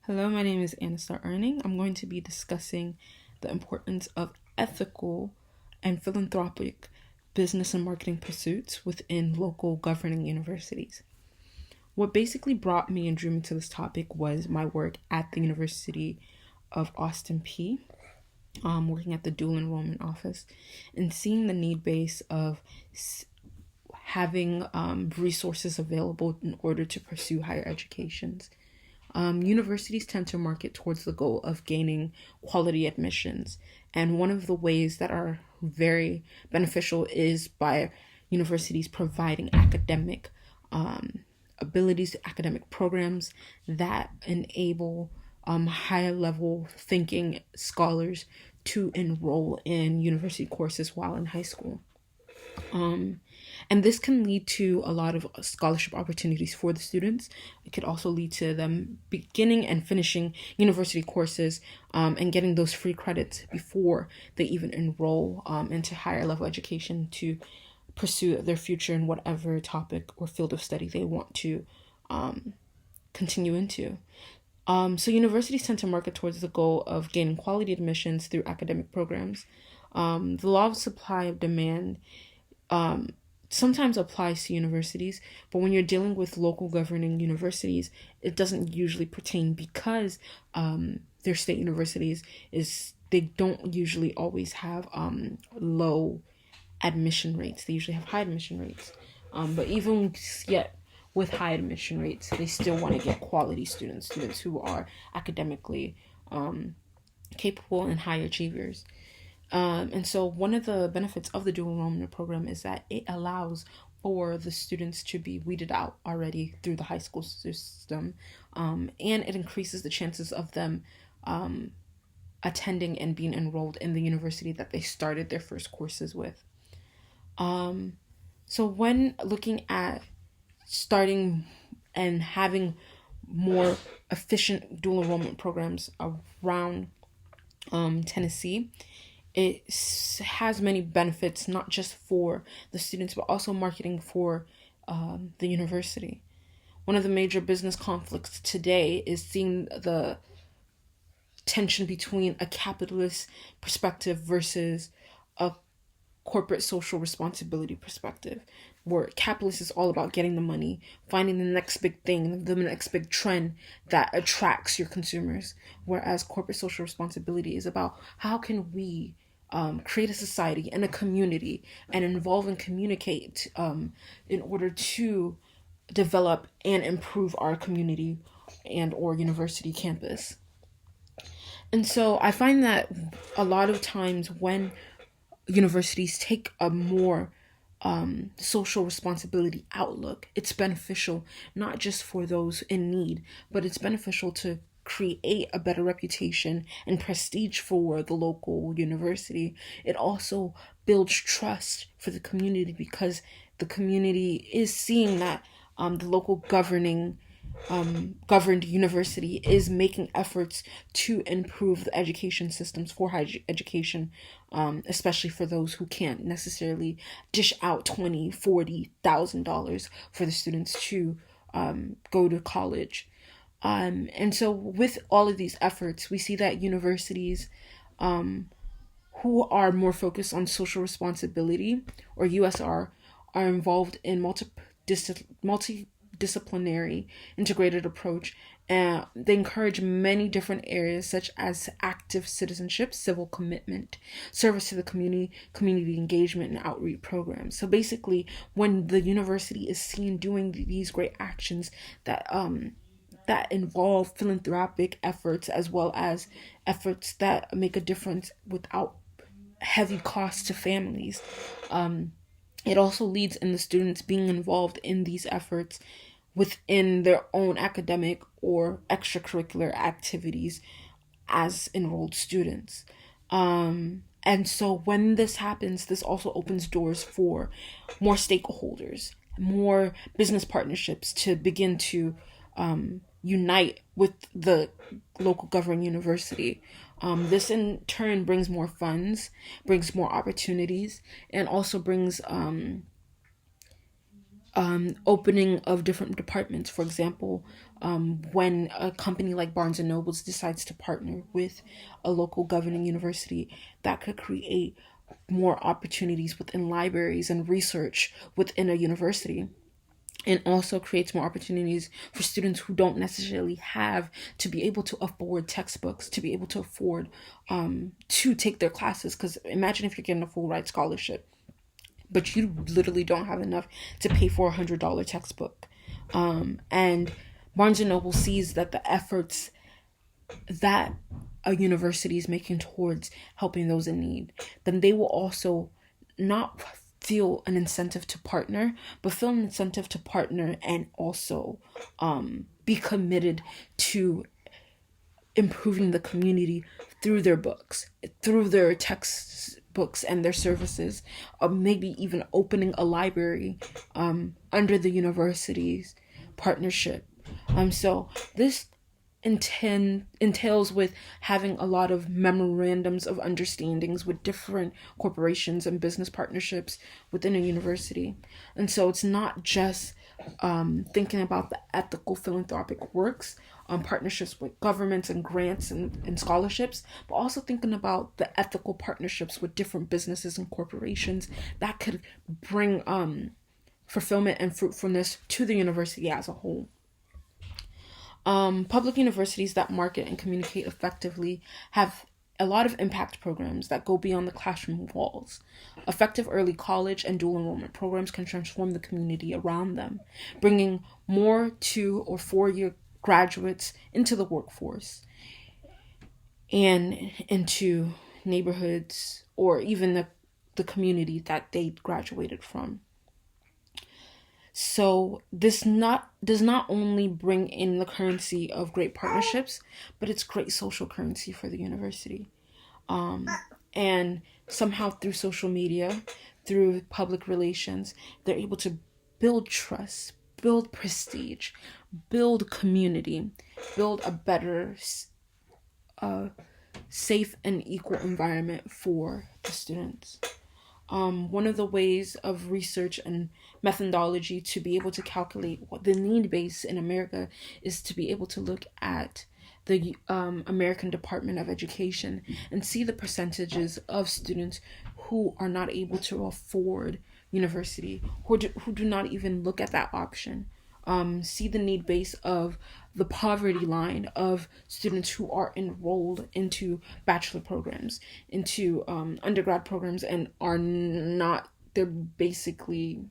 Hello, my name is Annisstar. I'm going to be discussing the importance of ethical and philanthropic business and marketing pursuits within local governing universities. What basically brought me and drew me to this topic was my work at the University of Austin P, working at the dual enrollment office, and seeing the need base of having resources available in order to pursue higher educations. Universities tend to market towards the goal of gaining quality admissions. And one of the ways that are very beneficial is by universities providing academic abilities, academic programs that enable higher level thinking scholars to enroll in university courses while in high school. And this can lead to a lot of scholarship opportunities for the students. It could also lead to them beginning and finishing university courses and getting those free credits before they even enroll into higher level education to pursue their future in whatever topic or field of study they want to continue into. So universities tend to market towards the goal of gaining quality admissions through academic programs. The law of supply of demand sometimes applies to universities, but when you're dealing with local governing universities, it doesn't usually pertain because their state universities they don't usually always have low admission rates. They usually have high admission rates. But even yet with high admission rates, they still want to get quality students who are academically capable and high achievers. And so one of the benefits of the dual enrollment program is that it allows for the students to be weeded out already through the high school system, and it increases the chances of them attending and being enrolled in the university that they started their first courses with. So when looking at starting and having more efficient dual enrollment programs around Tennessee, it has many benefits, not just for the students, but also marketing for the university. One of the major business conflicts today is seeing the tension between a capitalist perspective versus a corporate social responsibility perspective, where capitalist is all about getting the money, finding the next big thing, the next big trend that attracts your consumers, whereas corporate social responsibility is about how can we create a society and a community and involve and communicate in order to develop and improve our community and or university campus. And so I find that a lot of times when universities take a more social responsibility outlook, it's beneficial not just for those in need, but it's beneficial to create a better reputation and prestige for the local university. It also builds trust for the community because the community is seeing that the local governed university is making efforts to improve the education systems for higher education, especially for those who can't necessarily dish out $20,000-$40,000 for the students to go to college. And so with all of these efforts, we see that universities who are more focused on social responsibility, or USR, are involved in multidisciplinary integrated approach, and they encourage many different areas such as active citizenship, civil commitment, service to the community engagement, and outreach programs. So basically, when the university is seen doing these great actions that involve philanthropic efforts as well as efforts that make a difference without heavy costs to families, it also leads in the students being involved in these efforts within their own academic or extracurricular activities as enrolled students. And so when this happens, this also opens doors for more stakeholders, more business partnerships to begin to unite with the local governing university. This in turn brings more funds, brings more opportunities, and also brings opening of different departments. For example, when a company like Barnes and Nobles decides to partner with a local governing university, that could create more opportunities within libraries and research within a university, and also creates more opportunities for students who don't necessarily have to be able to afford textbooks, to be able to afford to take their classes. Because imagine if you're getting a full ride scholarship, but you literally don't have enough to pay for $100 textbook. And Barnes and Noble sees that the efforts that a university is making towards helping those in need, then they will also not feel an incentive to partner, but feel an incentive to partner and also be committed to improving the community through their books, through their textbooks and their services, or maybe even opening a library under the university's partnership. So this entails with having a lot of memorandums of understandings with different corporations and business partnerships within a university. And so it's not just thinking about the ethical philanthropic works, partnerships with governments and grants and scholarships, but also thinking about the ethical partnerships with different businesses and corporations that could bring fulfillment and fruitfulness to the university as a whole. Public universities that market and communicate effectively have a lot of impact programs that go beyond the classroom walls. Effective early college and dual enrollment programs can transform the community around them, bringing more 2 or 4 year graduates into the workforce and into neighborhoods or even the community that they graduated from. So this does not only bring in the currency of great partnerships, but it's great social currency for the university. And somehow through social media, through public relations, they're able to build trust, build prestige, build community, build a better, safe and equal environment for the students. One of the ways of research and methodology to be able to calculate what the need base in America is to be able to look at the American Department of Education and see the percentages of students who are not able to afford university, who do not even look at that option. See the need base of the poverty line of students who are enrolled into bachelor programs, into undergrad programs, and they're basically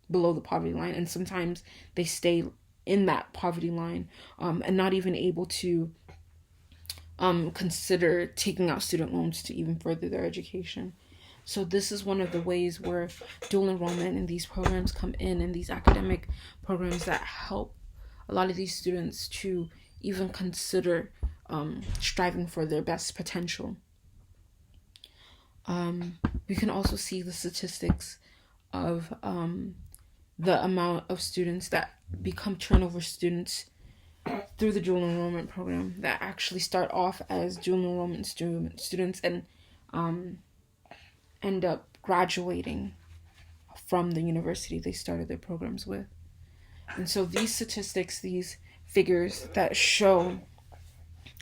below the poverty line, and sometimes they stay in that poverty line and not even able to consider taking out student loans to even further their education. So this is one of the ways where dual enrollment and these programs come in, and these academic programs that help a lot of these students to even consider striving for their best potential. We can also see the statistics of the amount of students that become turnover students through the dual enrollment program that actually start off as dual enrollment students and end up graduating from the university they started their programs with. And so these statistics, these figures that show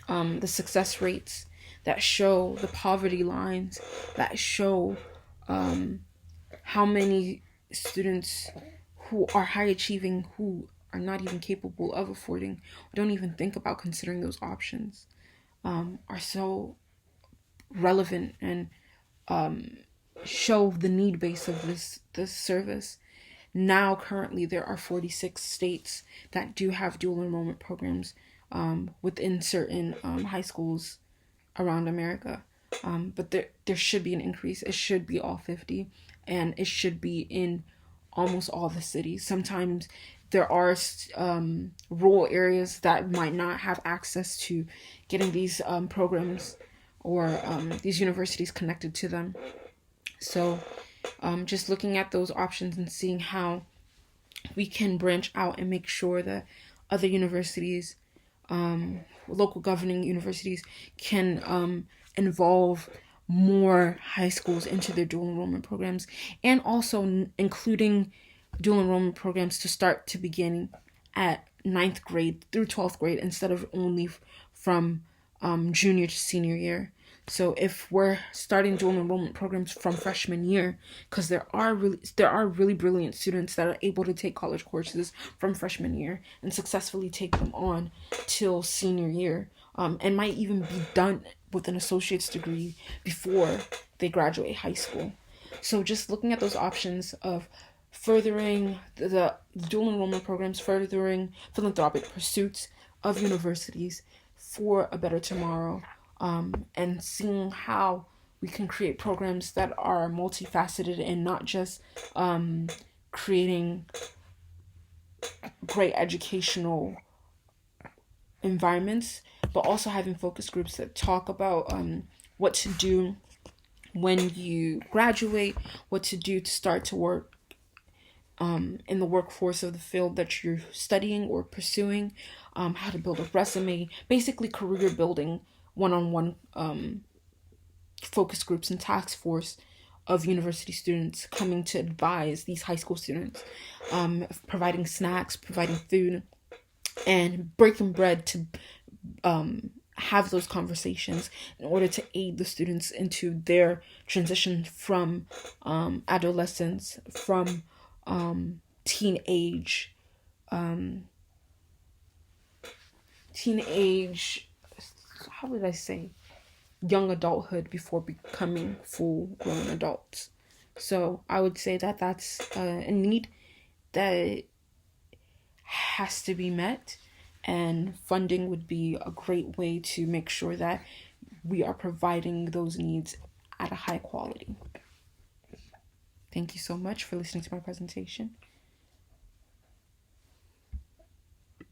the success rates, that show the poverty lines, that show how many students who are high achieving, who are not even capable of affording, don't even think about considering those options, are so relevant and show the need base of this service. Now, currently, there are 46 states that do have dual enrollment programs within certain high schools around America. But there should be an increase. It should be all 50, and it should be in almost all the cities. Sometimes there are rural areas that might not have access to getting these programs or these universities connected to them. So just looking at those options and seeing how we can branch out and make sure that other universities, local governing universities, can involve more high schools into their dual enrollment programs, and also including dual enrollment programs to start to beginning at ninth grade through 12th grade instead of only from junior to senior year. So if we're starting dual enrollment programs from freshman year, because there are really brilliant students that are able to take college courses from freshman year and successfully take them on till senior year, and might even be done with an associate's degree before they graduate high school. So just looking at those options of furthering the dual enrollment programs, furthering philanthropic pursuits of universities for a better tomorrow, and seeing how we can create programs that are multifaceted and not just creating great educational environments, but also having focus groups that talk about what to do when you graduate, what to do to start to work in the workforce of the field that you're studying or pursuing, how to build a resume, basically career building one-on-one focus groups and task force of university students coming to advise these high school students, providing snacks, providing food, and breaking bread to have those conversations in order to aid the students into their transition from adolescence, from teenage, how would I say, young adulthood before becoming full grown adults. So I would say that that's a need that has to be met, and funding would be a great way to make sure that we are providing those needs at a high quality. Thank you so much for listening to my presentation.